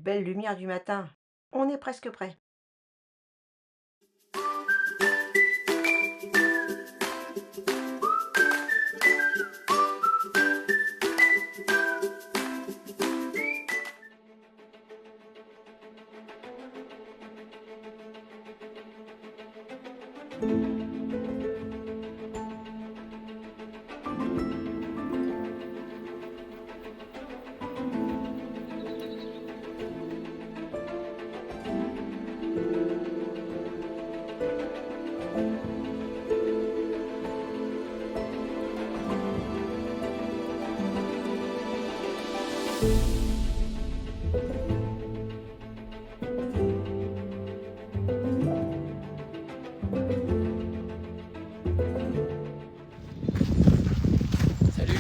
belle lumière du matin. On est presque prêt. Salut.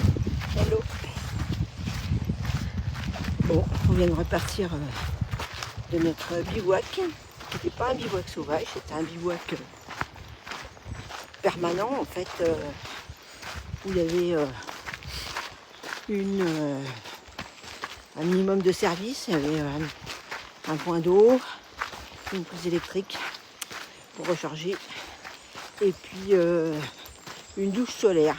Hello. Bon, on vient de repartir de notre bivouac, qui n'était pas un bivouac sauvage, c'était un bivouac permanent en fait, où il y avait un minimum de services. Il y avait un point d'eau, une prise électrique pour recharger, et puis une douche solaire.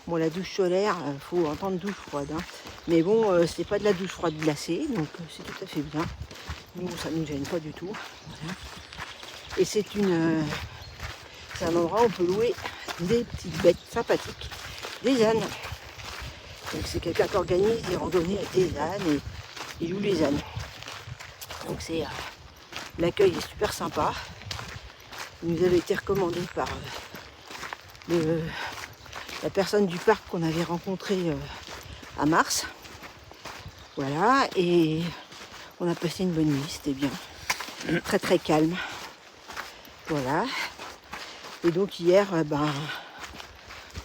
Bon, la douche solaire, faut entendre douche froide, hein. Mais bon, c'est pas de la douche froide glacée, donc c'est tout à fait bien. Nous, ça nous gêne pas du tout. Voilà. Et c'est un endroit où on peut louer des petites bêtes sympathiques, des ânes. Donc c'est quelqu'un qui organise des randonnées avec des ânes et il loue les ânes. Donc c'est l'accueil est super sympa. Il nous avait été recommandé par la personne du parc qu'on avait rencontré à Mars. Voilà, et on a passé une bonne nuit, c'était bien. Très très calme. Voilà. Et donc hier,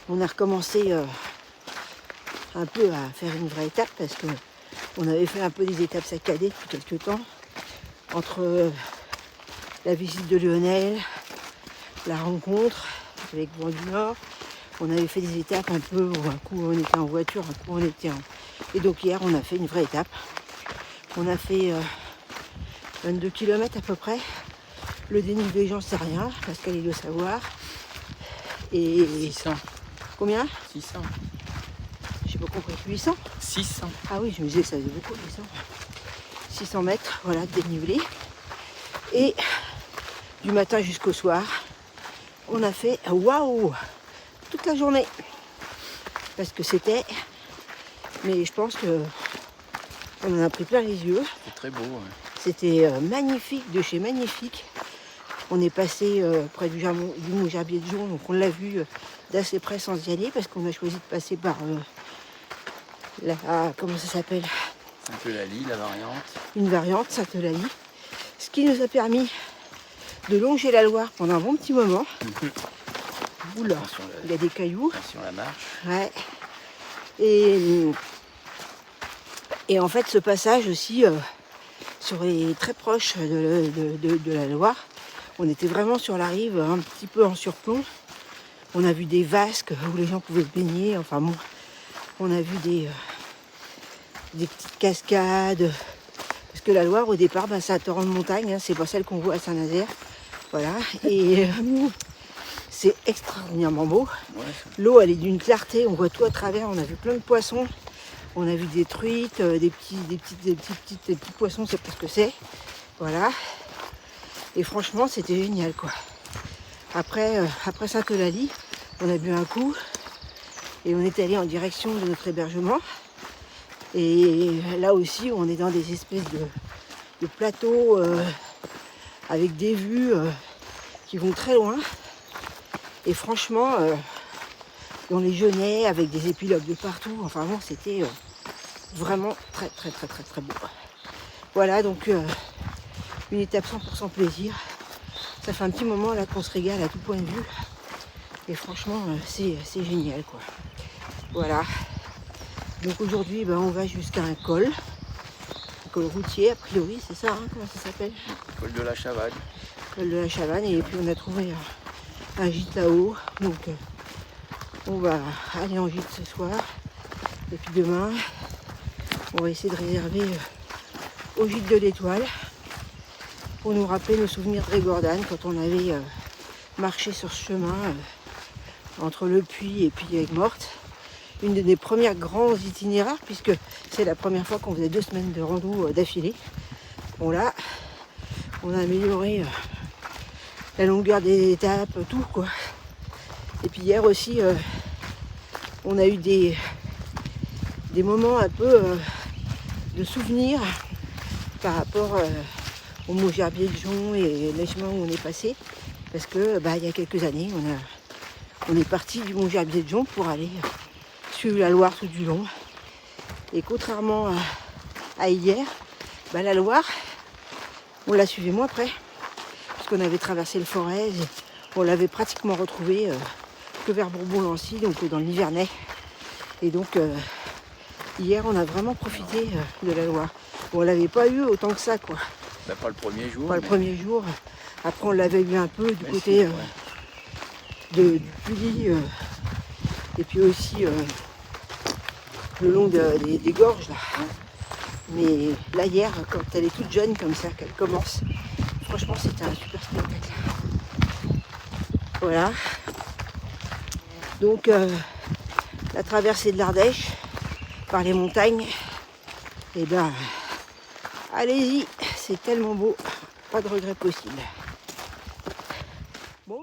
on a recommencé un peu à faire une vraie étape parce que on avait fait un peu des étapes saccadées depuis quelques temps. Entre la visite de Lionel, la rencontre avec Vent du Nord, on avait fait des étapes un peu où un coup on était en voiture, un coup on était en... Et donc hier on a fait une vraie étape. On a fait 22 km à peu près. Le dénivelé j'en sais rien, Pascal il doit savoir. Et 600. combien? 600. J'ai pas compris. 800? 600. Ah oui, je me disais ça faisait beaucoup 800. 600 mètres, voilà, de dénivelé. Et du matin jusqu'au soir, on a fait waouh toute la journée. Parce que c'était... Mais je pense que on en a pris plein les yeux. C'est très beau. Ouais. C'était magnifique, de chez magnifique. On est passé près du Gerbier de Jonc, donc on l'a vu d'assez près sans y aller, parce qu'on a choisi de passer par comment ça s'appelle? Sainte-Eulalie, la variante. Une variante, Sainte-Eulalie. Ce qui nous a permis de longer la Loire pendant un bon petit moment. Oula, il y a des cailloux. Attention la marche. Ouais. Et en fait, ce passage aussi serait très proche de la Loire. On était vraiment sur la rive, un petit peu en surplomb. On a vu des vasques où les gens pouvaient se baigner. Enfin bon, on a vu des petites cascades. Parce que la Loire, au départ, c'est un torrent de montagne. Hein, c'est pas celle qu'on voit à Saint-Nazaire. Voilà. Et c'est extraordinairement beau. Ouais, L'eau, elle est d'une clarté. On voit tout à travers. On a vu plein de poissons. On a vu des truites, des petits poissons. C'est pas ce que c'est. Voilà. Et franchement, c'était génial, quoi. Après Sainte-Eulalie, on a bu un coup et on est allé en direction de notre hébergement. Et là aussi, on est dans des espèces de plateaux avec des vues qui vont très loin. Et franchement, dans les genêts, avec des épilogues de partout. Enfin bon, c'était vraiment très très très très très beau. Voilà, donc une étape 100% plaisir. Ça fait un petit moment là qu'on se régale à tout point de vue. Et franchement, c'est génial, quoi. Voilà. Donc aujourd'hui, on va jusqu'à un col routier, a priori, c'est ça, hein, comment ça s'appelle? Col de la Chavanne. Col de la Chavanne. Et puis on a trouvé un gîte là-haut. Donc on va aller en gîte ce soir. Et puis demain, on va essayer de réserver au gîte de l'Étoile pour nous rappeler nos souvenirs de Régordane quand on avait marché sur ce chemin entre Le Puy et puis Aigues-Mortes. Une des premières grands itinéraires puisque c'est la première fois qu'on faisait 2 semaines de rando d'affilée. Bon là, on a amélioré la longueur des étapes, tout quoi. Et puis hier aussi, on a eu des moments un peu de souvenirs par rapport au Mont Gerbier de Jonc et les chemins où on est passé. Parce que il y a quelques années, on est parti du Mont Gerbier de Jonc pour aller suivre la Loire tout du long. Et contrairement à hier, la Loire, on l'a suivie moins près. Parce qu'on avait traversé le Forez, et on l'avait pratiquement retrouvé que vers Bourbon-Lancy, donc dans le Nivernais. Et donc hier, on a vraiment profité de la Loire. Bon, on l'avait pas eu autant que ça, quoi. Pas le premier jour. Pas le premier jour. Après, on l'avait eu un peu du côté du Puy, et puis aussi le long des gorges, là. Mais là, hier, quand elle est toute jeune comme ça, qu'elle commence, franchement, c'était un super spectacle. Voilà. Donc, la traversée de l'Ardèche par les montagnes, et allez-y, c'est tellement beau, pas de regret possible. Bon.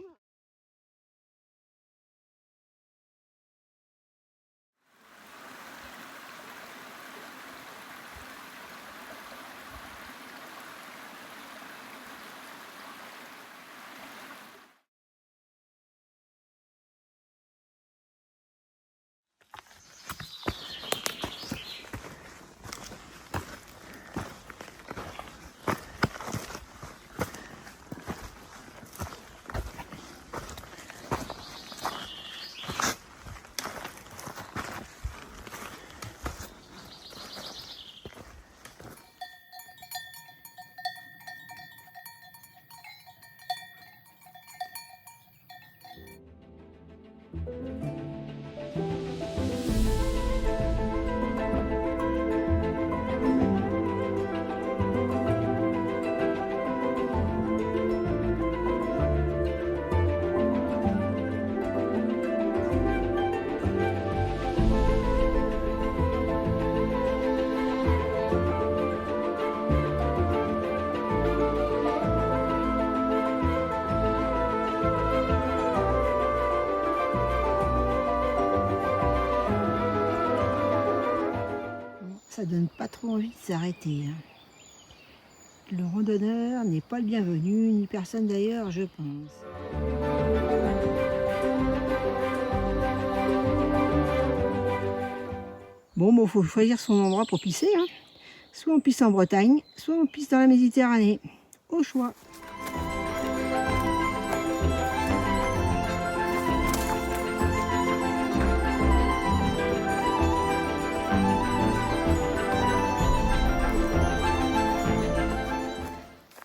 Ça donne pas trop envie de s'arrêter. Le randonneur n'est pas le bienvenu, ni personne d'ailleurs, je pense. Bon, faut choisir son endroit pour pisser. Soit on pisse en Bretagne, soit on pisse dans la Méditerranée. Au choix.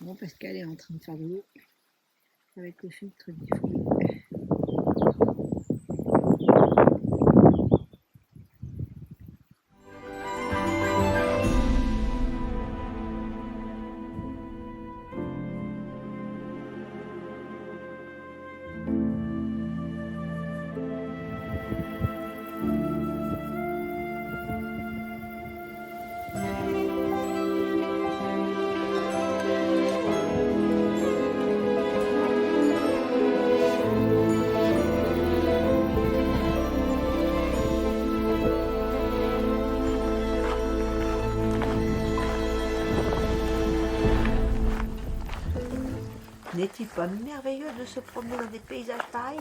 Bon, Pascal est en train de faire de l'eau avec le filtre du fruit. N'est-il pas merveilleux de se promener dans des paysages pareils ?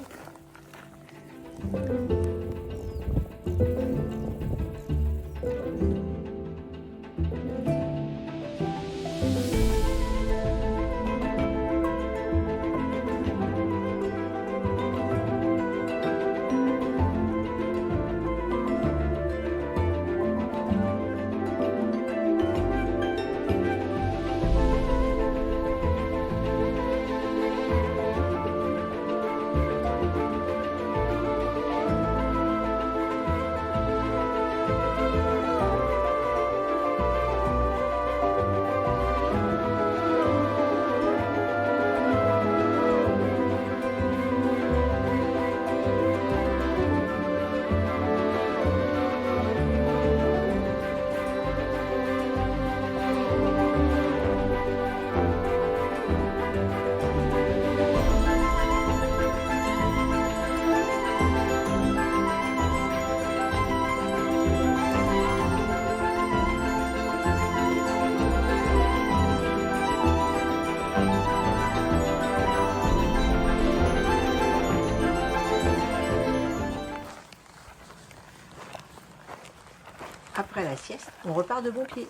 la sieste, on repart de bon pied.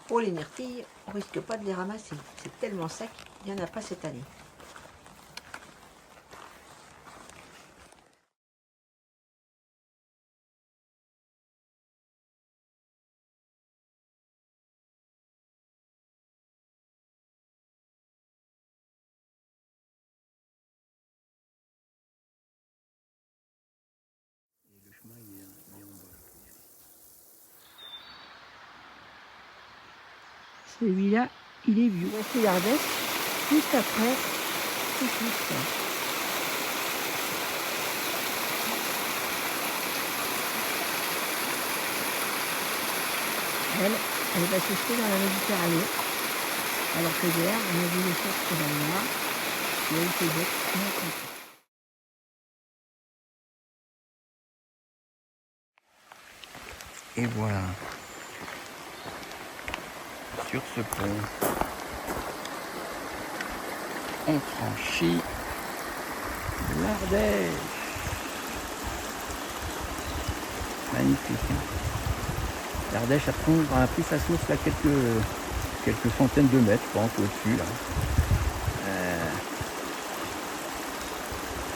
Pour les myrtilles, on risque pas de les ramasser. C'est tellement sec, il n'y en a pas cette année. Et le chemin, il est en bas. Celui-là, il est vieux. Voici l'Ardèche, juste après, tout juste. Elle va se jeter dans la Méditerranée. Alors que hier, on a vu les sources dans le noir, et elle se jette dans le contraire. Et voilà. Sur ce pont, on franchit l'Ardèche. Magnifique. Hein, l'Ardèche a pris sa source là quelques centaines de mètres, je pense, au-dessus là.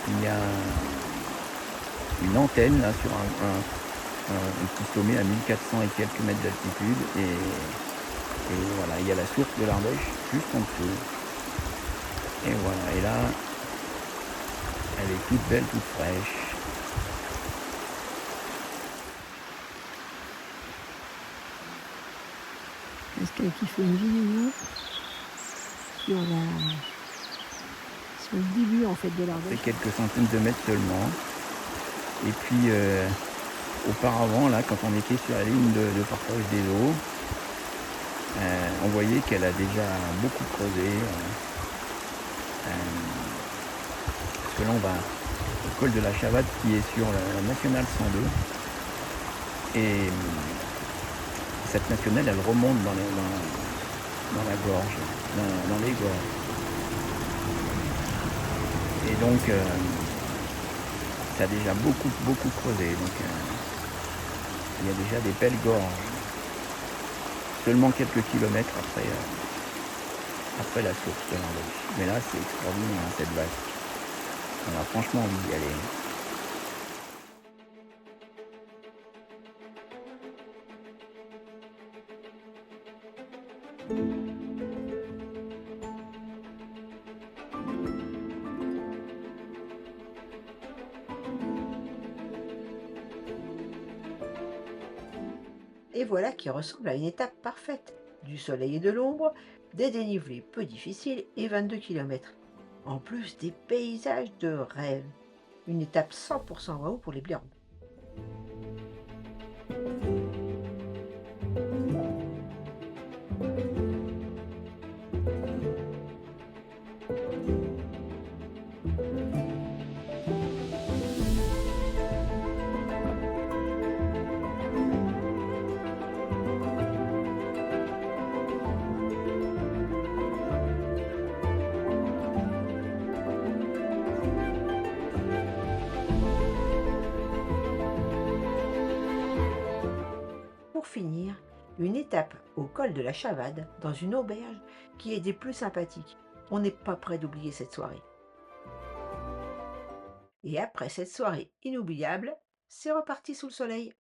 Il y a une antenne là sur un petit sommet à 1400 et quelques mètres d'altitude et voilà, il y a la source de l'Ardèche juste en dessous. Et voilà, et là, elle est toute belle, toute fraîche. Est-ce qu'elle qui fait une vidéo sur le début en fait de l'Ardèche? C'est quelques centaines de mètres seulement. Et puis auparavant, là, quand on était sur la ligne de partage des eaux, on voyait qu'elle a déjà beaucoup creusé. Parce que là, on va au col de la Chavade qui est sur la nationale 102. Et cette nationale, elle remonte dans la gorge, dans les gorges. Et donc, ça a déjà beaucoup creusé. Donc, il y a déjà des belles gorges. Seulement quelques kilomètres après la source de l'Ardèche. Mais là, c'est extraordinaire, hein, cette vague. On a franchement envie d'y aller. Et voilà qui ressemble à une étape parfaite. Du soleil et de l'ombre, des dénivelés peu difficiles et 22 km. En plus des paysages de rêve. Une étape 100% waouh pour les blaireaux. Pour finir, une étape au col de la Chavade, dans une auberge qui est des plus sympathiques. On n'est pas prêt d'oublier cette soirée. Et après cette soirée inoubliable, c'est reparti sous le soleil.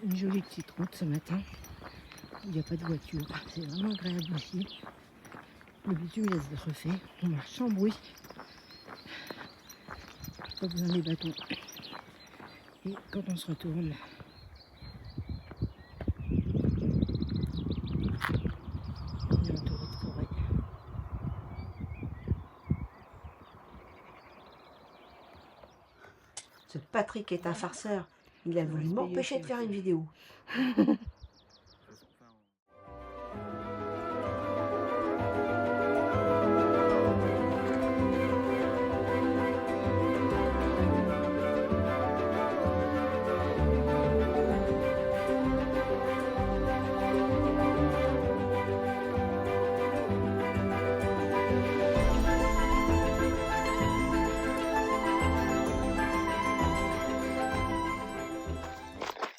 Une jolie petite route ce matin. Il n'y a pas de voiture. C'est vraiment agréable aussi. Le bitume laisse d'être fait. On marche sans bruit. Pas besoin des bâtons. Et quand on se retourne, on est entouré de forêt. Patrick est un farceur. Il a voulu m'empêcher de faire une vidéo.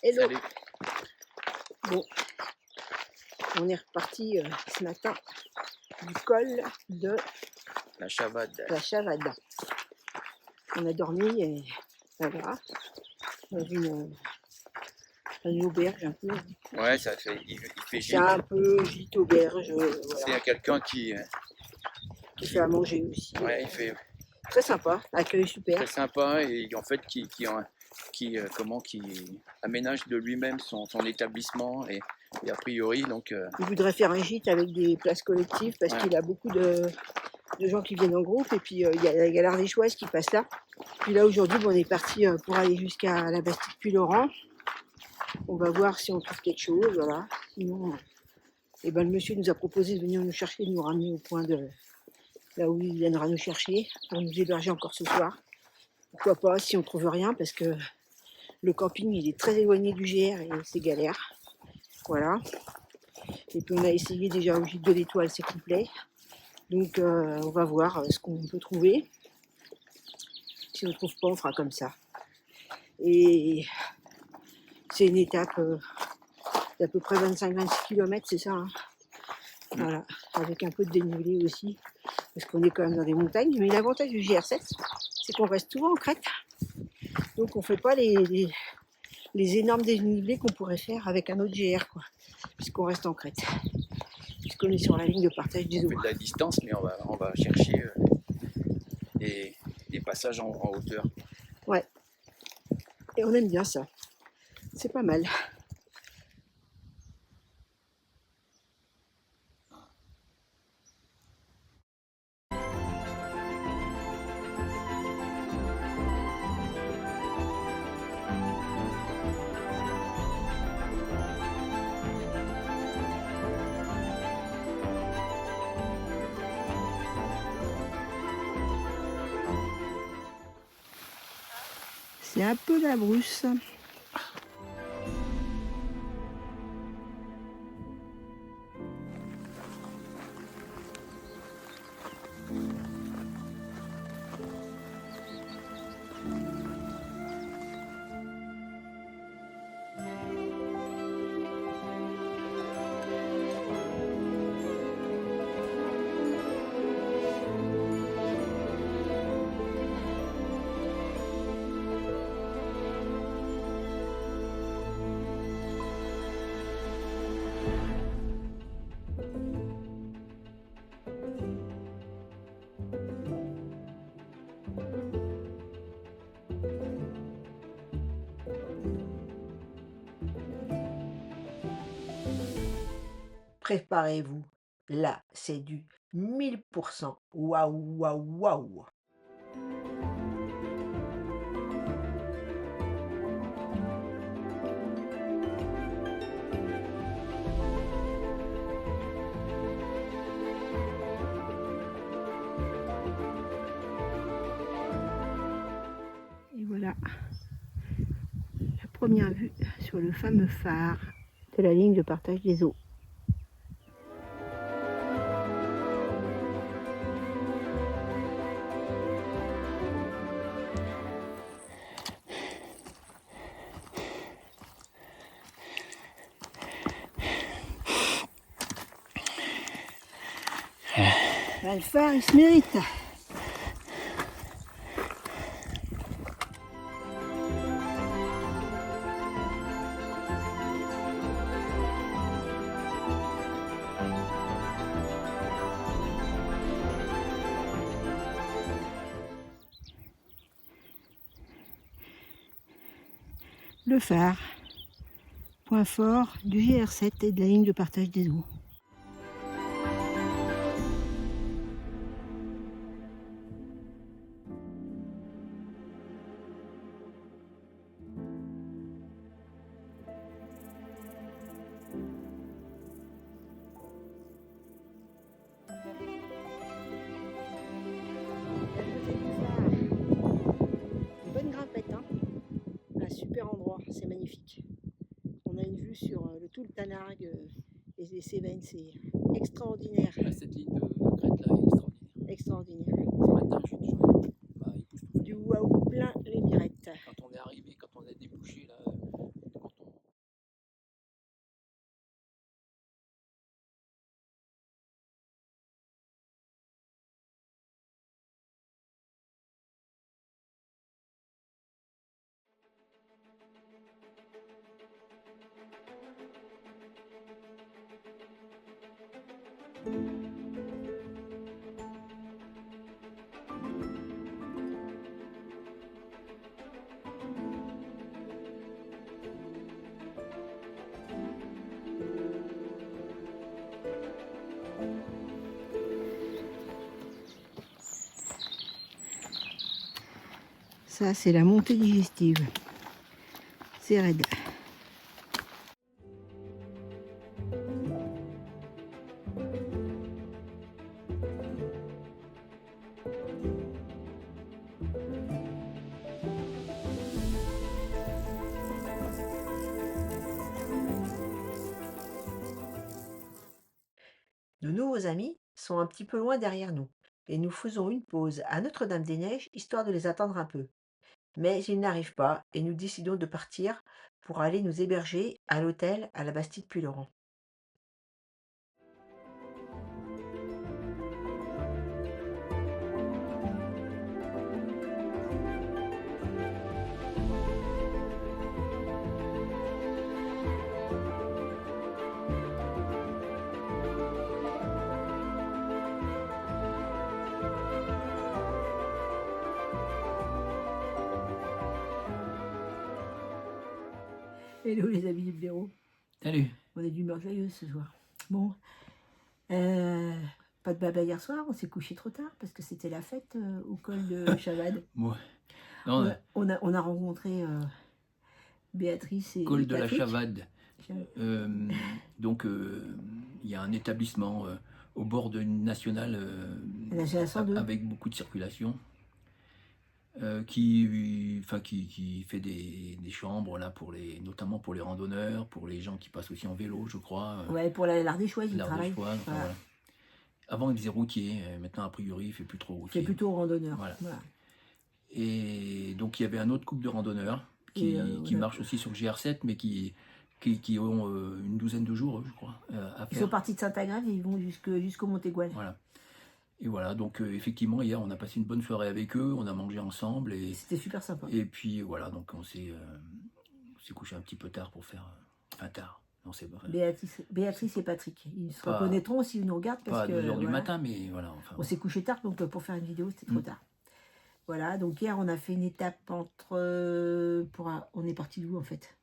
Hello. Salut. Bon, on est reparti ce matin du col de La Chavade. la Chavade. On a dormi et voilà, dans une auberge un peu. Ouais, ça fait, il fait C'est gîte. un peu gîte auberge, Il y voilà, a quelqu'un qui qui fait à manger aussi. ouais, il fait Très sympa, accueil super. très sympa et en fait qui aménage de lui-même son établissement et a priori donc Il voudrait faire un gîte avec des places collectives parce Ouais. qu'il a beaucoup de gens qui viennent en groupe et puis il y a l'Ardéchoise qui passe là. Puis là aujourd'hui on est parti pour aller jusqu'à la Bastide Puy-Laurent. On va voir si on trouve quelque chose, voilà. Sinon, le monsieur nous a proposé de venir nous chercher, de nous ramener au point de là où il viendra nous chercher pour nous héberger encore ce soir. Pourquoi pas si on trouve rien parce que le camping il est très éloigné du GR et c'est galère. Voilà. Et puis on a essayé déjà au gîte de l'Étoile, c'est complet. Donc on va voir ce qu'on peut trouver. Si on ne trouve pas, on fera comme ça. Et c'est une étape d'à peu près 25-26 km, c'est ça, hein. Voilà, avec un peu de dénivelé aussi, parce qu'on est quand même dans des montagnes. Mais l'avantage du GR7, c'est qu'on reste souvent en crête. Donc on ne fait pas les énormes dénivelés qu'on pourrait faire avec un autre GR, quoi, puisqu'on reste en crête. Puisqu'on est sur la ligne de partage des on eaux. fait de la distance mais on va chercher des passages en hauteur. Ouais. Et on aime bien ça. C'est pas mal. C'est un peu la brousse. Préparez-vous, là c'est du 1000%. Waouh, waouh, waouh. Et voilà la première vue sur le fameux phare de la ligne de partage des eaux. Le phare, il se mérite. Le phare, point fort du GR7 et de la ligne de partage des eaux. super endroit, c'est magnifique. On a une vue sur tout le Tanargue et les Cévennes, c'est extraordinaire. Cette ligne de crête là est extraordinaire. Extraordinaire. Ce matin, je suis déjà époustouflé. Du waouh plein les mirettes. Quand on est arrivé, quand on a débouché là, quand on... Ça, c'est la montée digestive. C'est raide. Nos nouveaux amis sont un petit peu loin derrière nous et nous faisons une pause à Notre-Dame-des-Neiges histoire de les attendre un peu. Mais ils n'arrivent pas et nous décidons de partir pour aller nous héberger à l'hôtel à la Bastide-Puylaurent. Hello les amis du blaireau. Salut. On est d'humeur joyeuse ce soir. Bon, pas de baba hier soir, on s'est couché trop tard parce que c'était la fête au col de Chavade. Ouais. Non, on a rencontré Béatrice et col de Patrick. la Chavade. Donc il y a un établissement au bord d'une nationale avec beaucoup de circulation. Qui fait des chambres là pour notamment pour les randonneurs, pour les gens qui passent aussi en vélo, je crois. Ouais, pour l'Ardéchoise, il travaille. Voilà. Avant il faisait routier, maintenant a priori il fait plus trop routier. C'est plutôt randonneur. Voilà. Et donc il y avait un autre couple de randonneurs qui marchent aussi sur le GR7, mais qui ont une douzaine de jours, je crois, à faire. Ils sont partis de Saint-Agrève et ils vont jusqu'au Montégoal. Voilà. Et voilà, donc effectivement, hier, on a passé une bonne soirée avec eux, on a mangé ensemble. C'était super sympa. Et puis voilà, donc on s'est couché un petit peu tard pour faire... Enfin, tard. Non, c'est pas... Béatrice et Patrick, ils se reconnaîtront s'ils nous regardent. Parce pas à 2h du matin, mais voilà. Enfin, on s'est couché tard, donc pour faire une vidéo, c'était trop tard. Voilà, donc hier, on a fait une étape on est parti d'où, en fait?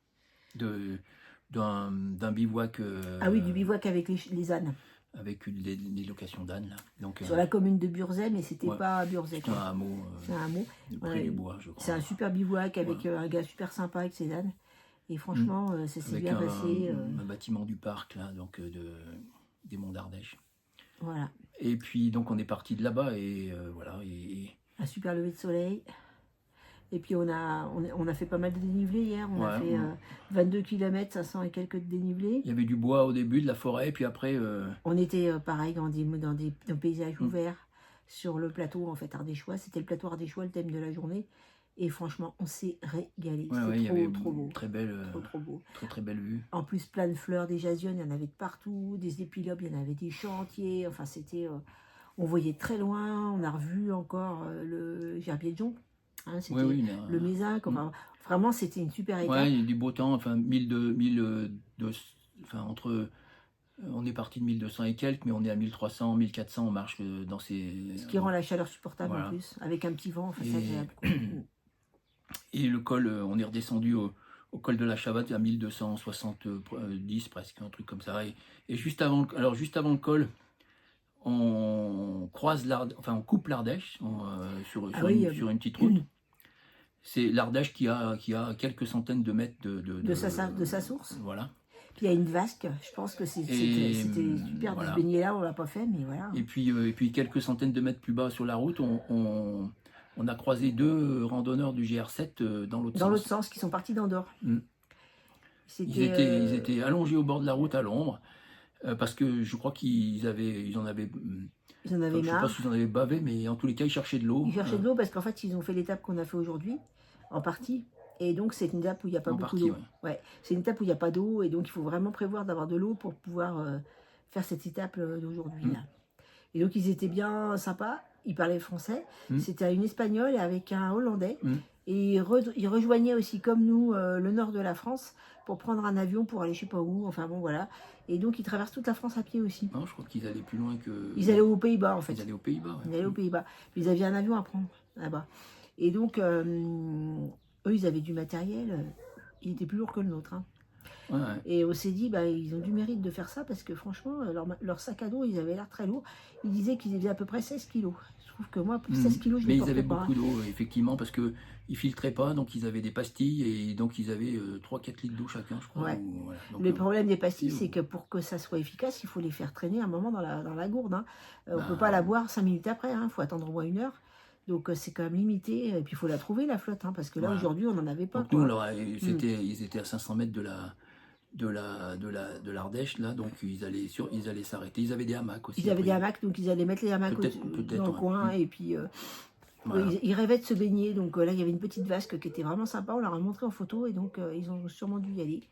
D'un bivouac... Ah oui, du bivouac avec les ânes. Avec des locations d'ânes, là. Donc, sur la commune de Burzet, mais c'était pas à Burzet. C'est un hameau. C'est un hameau. Près du bois, je crois. C'est un super bivouac avec un gars super sympa avec ses ânes. Et franchement, ça s'est bien passé. Un bâtiment du parc, là, donc des Monts d'Ardèche. Voilà. Et puis, donc, on est parti de là-bas et voilà. Un super lever de soleil. Et puis on a fait pas mal de dénivelé hier, on a fait 22 km, 500 et quelques de dénivelé. Il y avait du bois au début, de la forêt, et puis après... On était pareil dans des paysages ouverts sur le plateau en fait ardéchois. C'était le plateau ardéchois, le thème de la journée. Et franchement, on s'est régalé. C'était trop beau. Très belle, trop beau. Très belle vue. En plus, plein de fleurs, des jasiones, il y en avait de partout, des épilobes, il y en avait des chantiers. Enfin, c'était... on voyait très loin, on a revu encore le gerbier de jonc. Hein, c'était le Mézac, enfin, vraiment c'était une super étape. Ouais, il y a du beau temps, enfin on est parti de 1200 et quelques, mais on est à 1300, 1400, on marche dans ces... Ce qui rend la chaleur supportable en plus, avec un petit vent, enfin, c'est agréable. Et le col, on est redescendu au col de la Chavade à 1270 presque, un truc comme ça. Et juste avant le col, on croise on coupe l'Ardèche sur une petite route. C'est l'Ardèche qui a quelques centaines de mètres de sa source. Voilà. Puis il y a une vasque, je pense que c'était super de se baigner là, on l'a pas fait, mais voilà. Et puis quelques centaines de mètres plus bas sur la route, on on a croisé 2 randonneurs du GR7 dans l'autre Dans sens. l'autre sens, qui sont partis d'Andorre. Mm. Ils étaient allongés au bord de la route à l'ombre, parce que je crois ils en avaient, Ils en avaient je ne sais pas marre. s'ils en avaient bavé, mais en tous les cas, ils cherchaient de l'eau. Ils cherchaient de l'eau parce qu'en fait, ils ont fait l'étape qu'on a fait aujourd'hui, en partie. Et donc, c'est une étape où il n'y a pas beaucoup d'eau. Ouais. C'est une étape où il n'y a pas d'eau. Et donc, il faut vraiment prévoir d'avoir de l'eau pour pouvoir faire cette étape d'aujourd'hui. Et donc, ils étaient bien sympas. Ils parlaient français. C'était une Espagnole avec un Hollandais. Et ils rejoignaient aussi, comme nous, le nord de la France pour prendre un avion pour aller je sais pas où. Enfin bon, voilà. Et donc, ils traversent toute la France à pied aussi. Non, je crois qu'ils allaient plus loin que... Ils allaient aux Pays-Bas, en fait. Ils allaient aux Pays-Bas, ouais. Ils allaient aux Pays-Bas. Ils avaient un avion à prendre là-bas. Et donc, eux, ils avaient du matériel. Il était plus lourd que le nôtre. Hein. Ouais. Et on s'est dit, bah, ils ont du mérite de faire ça parce que franchement, leur sac à dos, ils avaient l'air très lourd. Ils disaient qu'ils faisaient à peu près 16 kilos. Je trouve que moi, 16 kilos, je mais les ils avaient pas. beaucoup d'eau, effectivement, parce qu'ils ne filtraient pas, donc ils avaient des pastilles, et donc ils avaient 3-4 litres d'eau chacun, je crois. Ouais. Voilà. Donc, le problème des pastilles, c'est que pour que ça soit efficace, il faut les faire traîner un moment dans la gourde. Hein. On ne peut pas la boire 5 minutes après, il faut attendre au moins 1 heure. Donc c'est quand même limité, et puis il faut la trouver la flotte, hein, parce que là aujourd'hui on n'en avait pas. Donc nous, ils étaient à 500 mètres de l'Ardèche, là, donc ils allaient s'arrêter. Ils avaient des hamacs aussi. Ils avaient des hamacs, donc ils allaient mettre les hamacs dans le coin, et puis ils rêvaient de se baigner. Donc là, il y avait une petite vasque qui était vraiment sympa, on leur a montré en photo, et donc ils ont sûrement dû y aller.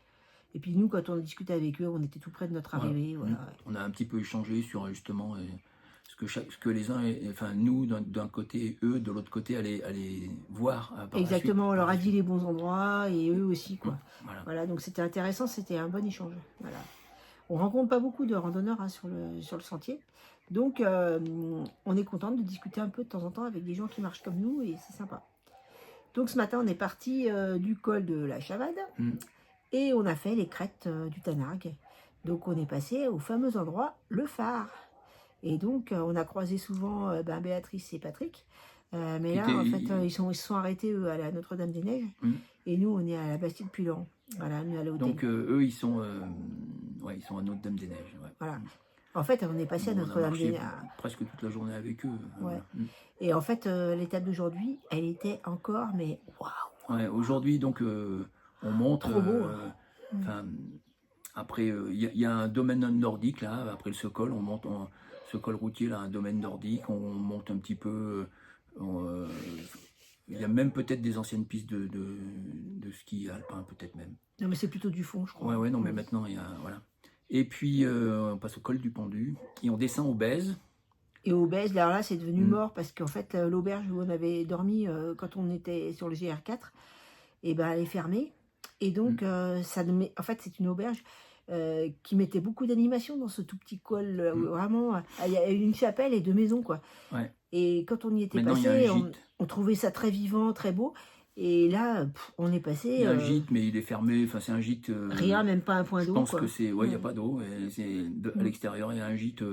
Et puis nous, quand on discutait avec eux, on était tout près de notre arrivée. Voilà. On a un petit peu échangé sur justement ce que les uns, enfin nous d'un côté, eux de l'autre côté, allaient voir. Exactement, on leur a dit les bons endroits et eux aussi, quoi. Voilà. Donc c'était intéressant, c'était un bon échange. Voilà. On rencontre pas beaucoup de randonneurs sur le sentier, donc on est contente de discuter un peu de temps en temps avec des gens qui marchent comme nous et c'est sympa. Donc ce matin, on est parti du col de la Chavade et on a fait les crêtes du Tanargue. Donc on est passé au fameux endroit, le phare. Et donc, on a croisé souvent Béatrice et Patrick. Mais là, en fait, ils se sont arrêtés eux, à la Notre-Dame-des-Neiges. Et nous, on est à la Bastide-Pulan. Voilà, nous à l'hôtel. Donc, eux, ils sont à Notre-Dame-des-Neiges. Ouais. Voilà. En fait, on est passé à Notre-Dame-des-Neiges. Presque toute la journée avec eux. Ouais. Et en fait, l'étape d'aujourd'hui, elle était encore, mais waouh! Ouais, aujourd'hui, donc, on monte. Trop beau. Après, il y a un domaine nordique, là, après ce col, on monte... Ce col routier, là, un domaine nordique, on monte un petit peu. Il y a même peut-être des anciennes pistes de ski alpin, peut-être même. Non, mais c'est plutôt du fond, je crois. Ouais, non, mais maintenant, il y a. Voilà. Et puis, on passe au col du Pendu, et on descend au Bèze. Et au Bèze, là, c'est devenu mort, parce qu'en fait, l'auberge où on avait dormi quand on était sur le GR4, et ben, elle est fermée. Et donc, en fait, c'est une auberge. Qui mettait beaucoup d'animation dans ce tout petit col. Vraiment, il y a une chapelle et 2 maisons, quoi. Ouais. Et quand on y était passé, on trouvait ça très vivant, très beau. Et là, on est passé... Il y a un gîte, mais il est fermé. Enfin, c'est un gîte... rien, même pas un point d'eau. Je pense que c'est... Ouais, il n'y a pas d'eau. À l'extérieur, il y a un gîte...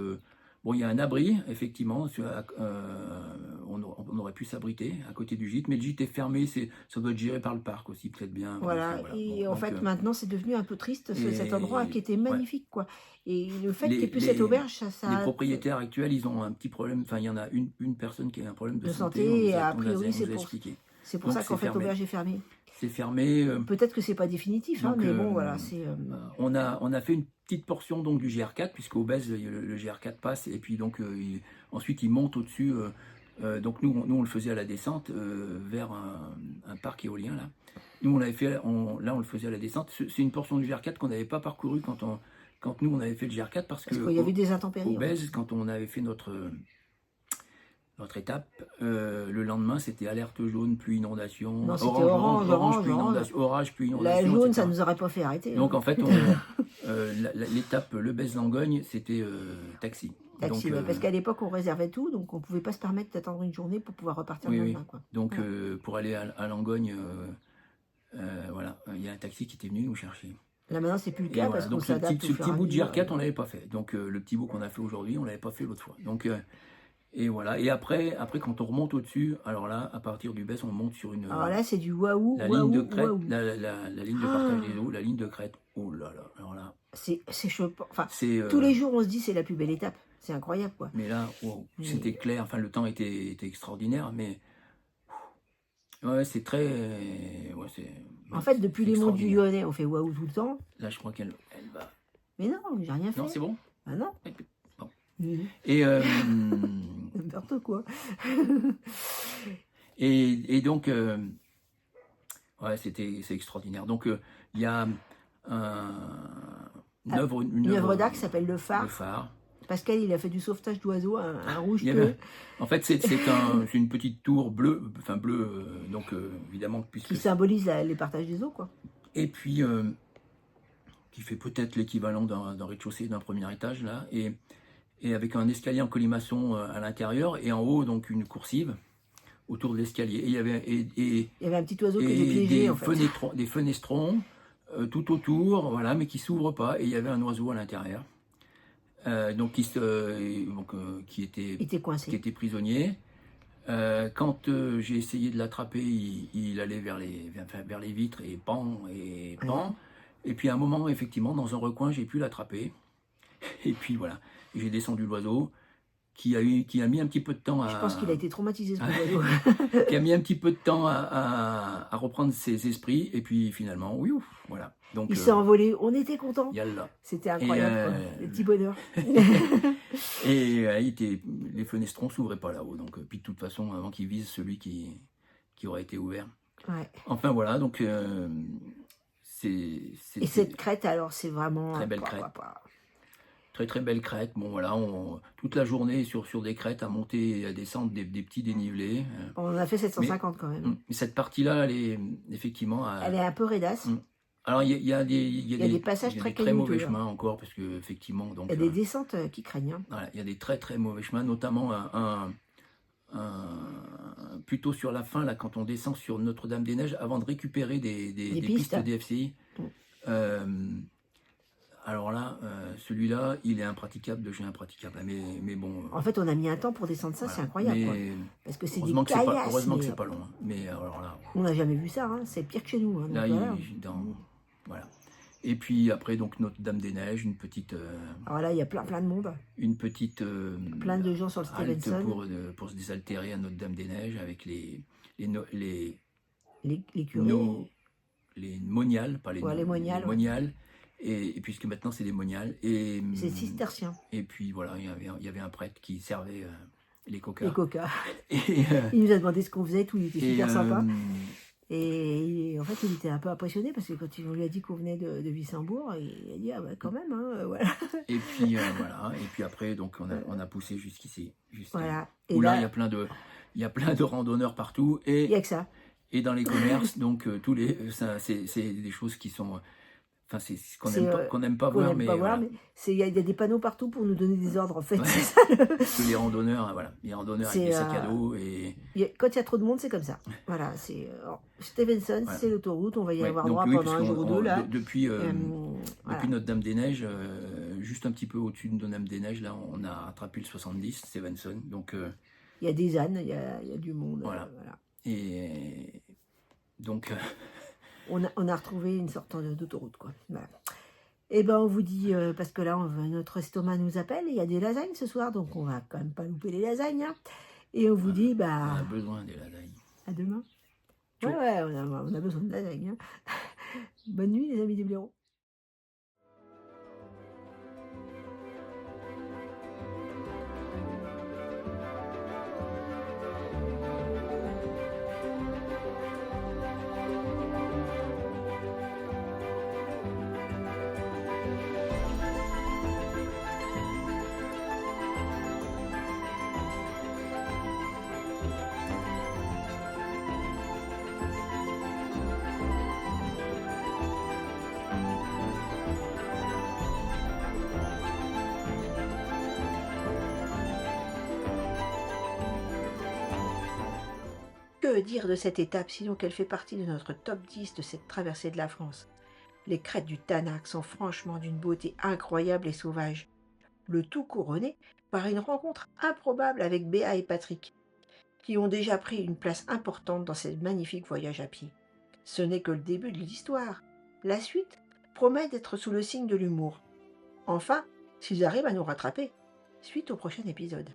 Bon, il y a un abri, effectivement. On aurait pu s'abriter à côté du gîte, mais le gîte est fermé. Ça doit être géré par le parc aussi, peut-être bien. Voilà. Et bon, en fait, maintenant, c'est devenu un peu triste, cet endroit qui était magnifique, quoi. Et le fait qu'il n'y ait plus cette auberge, ça... Les propriétaires actuels, ils ont un petit problème. Enfin, il y en a une personne qui a un problème de santé. Et a priori, c'est pour ça qu'en fait, l'auberge est fermée. C'est fermé. Peut-être que c'est pas définitif, donc, mais bon, voilà. On a fait une petite portion donc du GR4, puisqu'au Bèze, le GR4 passe, et puis donc ensuite il monte au-dessus. Donc nous, on le faisait à la descente vers un parc éolien là. Nous on l'avait fait, là on le faisait à la descente. C'est une portion du GR4 qu'on n'avait pas parcouru quand nous on avait fait le GR4 parce qu'il y avait des intempéries. Au Bèze, quand on avait fait notre étape, le lendemain c'était alerte jaune puis inondation. Non, c'était orange puis inondation, orage puis inondation. La jaune, ça nous aurait pas fait arrêter. Donc en fait, l'étape Le Bèze-Langogne, c'était taxi. Taxi, donc, parce qu'à l'époque on réservait tout, donc on pouvait pas se permettre d'attendre une journée pour pouvoir repartir le lendemain. Quoi. Donc pour aller à Langogne, voilà, il y a un taxi qui était venu nous chercher. Là maintenant c'est plus le cas parce qu'on s'adapte. Ce petit bout de GR4 on l'avait pas fait. Donc le petit bout qu'on a fait aujourd'hui, on l'avait pas fait l'autre fois. Donc et voilà. Et après quand on remonte au-dessus, alors là, à partir du Bèze, on monte sur une. Alors là, c'est du waouh. La ligne de crête, la ligne de partage des eaux, la ligne de crête. Oh là là. Alors là. C'est choquant. Enfin, tous les jours, on se dit c'est la plus belle étape. C'est incroyable, quoi. Mais là, c'était clair. Enfin, le temps était extraordinaire, mais Ouais, c'est très... Ouais, En fait, depuis c'est les monts du extraordinaire. Lyonnais, on fait waouh tout le temps. Là, je crois qu'elle va... Mais non, j'ai rien Non, fait. c'est bon? Ah non. Bon. Mhm. Et, N'importe quoi. et donc, ouais, c'est extraordinaire. Donc, il y a une œuvre d'art qui s'appelle Le Le Phare. Phare. Pascal, il a fait du sauvetage d'oiseaux, un rouge Il y bleu. avait- En fait, c'est une petite tour bleue, enfin bleue, donc évidemment, puisque... Qui symbolise les partages des eaux, quoi. Et puis, qui fait peut-être l'équivalent d'un rez-de-chaussée, d'un premier étage, là, et avec un escalier en colimaçon à l'intérieur, et en haut, donc, une coursive autour de l'escalier. Et il y avait, Il y avait un petit oiseau qui était et piégé, des, en fait. des fenestrons tout autour, voilà, mais qui s'ouvrent pas, et il y avait un oiseau à l'intérieur. Donc, qui Il était coincé. était prisonnier. Quand j'ai essayé de l'attraper, il allait vers les vitres et pan, et pan. Ouais. Et puis à un moment, effectivement, dans un recoin, j'ai pu l'attraper. Et puis voilà, et j'ai descendu l'oiseau, qui a mis un petit peu de temps à... Je pense qu'il a été traumatisé, ce oiseau. qui a mis un petit peu de temps à reprendre ses esprits. Et puis finalement, oui, ouf, voilà. Donc, Il s'est envolé, on était contents. yalla. C'était incroyable, quoi. Les petits bonheurs. Et les fenestrons s'ouvraient pas là-haut. Donc, puis de toute façon, avant qu'il vise celui qui aurait été ouvert. Ouais. Enfin voilà, donc Et cette crête, alors, c'est vraiment... Très belle crête. Très très belle crête. Bon voilà, toute la journée sur des crêtes à monter et à descendre des petits dénivelés. On en a fait 750 quand même. Mais cette partie-là, elle est effectivement... Elle est un peu raidasse. Alors il y a des passages très très mauvais caillouteux, chemins encore, parce que effectivement... Donc, il y a des descentes qui craignent. Hein. Voilà, il y a des très très mauvais chemins, notamment plutôt sur la fin, là, quand on descend sur Notre-Dame-des-Neiges, avant de récupérer des pistes DFCI. Alors là, celui-là, il est impraticable de chez impraticable. Mais bon... En fait, on a mis un temps pour descendre ça, voilà. C'est incroyable. Quoi. Parce que c'est des caillasses. Heureusement que c'est pas long. Hein. Mais alors là... On n'a jamais vu ça, hein. C'est pire que chez nous. Hein. Là, voilà. Et puis après, donc Notre-Dame-des-Neiges, une petite... Alors là, il y a plein de monde. Une petite... plein de gens sur le Stevenson. Pour se désaltérer à Notre-Dame-des-Neiges avec les curés. Les moniales, pas les, ouais, les moniales. Les moniales. Et puisque maintenant c'est des moniales. C'est cistercien. Et puis voilà, il y avait un prêtre qui servait les coca. Les coca. Il nous a demandé ce qu'on faisait, tout, il était super sympa. Et en fait, il était un peu impressionné parce que quand on lui a dit qu'on venait de Wissembourg, il a dit ah bah quand même, hein, voilà. Et puis voilà, et puis après donc on a poussé jusqu'ici. Voilà. Et là il y a plein de randonneurs partout et il y a que ça. Et dans les commerces, donc c'est des choses qui sont... Enfin, c'est ce qu'on n'aime pas voir, mais... Voilà. Mais il y a des panneaux partout pour nous donner des ordres, en fait. Ouais. Ça, parce que les randonneurs avec des sacs à dos et... Quand il y a trop de monde, c'est comme ça. Voilà, c'est... Stevenson, voilà. C'est l'autoroute, on va y avoir droit pendant un jour ou deux, là. Depuis Notre-Dame-des-Neiges, juste un petit peu au-dessus de Notre-Dame-des-Neiges, là, on a rattrapé le 70, Stevenson, donc... Il y a des ânes, il y a du monde. Voilà. Et donc... on a retrouvé une sorte d'autoroute, quoi. Voilà. Et ben on vous dit, parce que là, notre estomac nous appelle, il y a des lasagnes ce soir, donc on va quand même pas louper les lasagnes. Hein. Et on vous dit, bah... On a besoin des lasagnes. À demain. Ouais, on a besoin de lasagnes. Hein. Bonne nuit, les amis des blaireaux. Que dire de cette étape, sinon qu'elle fait partie de notre top 10 de cette traversée de la France. Les crêtes du Tannac sont franchement d'une beauté incroyable et sauvage. Le tout couronné par une rencontre improbable avec Béa et Patrick, qui ont déjà pris une place importante dans ce magnifique voyage à pied. Ce n'est que le début de l'histoire. La suite promet d'être sous le signe de l'humour. Enfin, s'ils arrivent à nous rattraper. Suite au prochain épisode.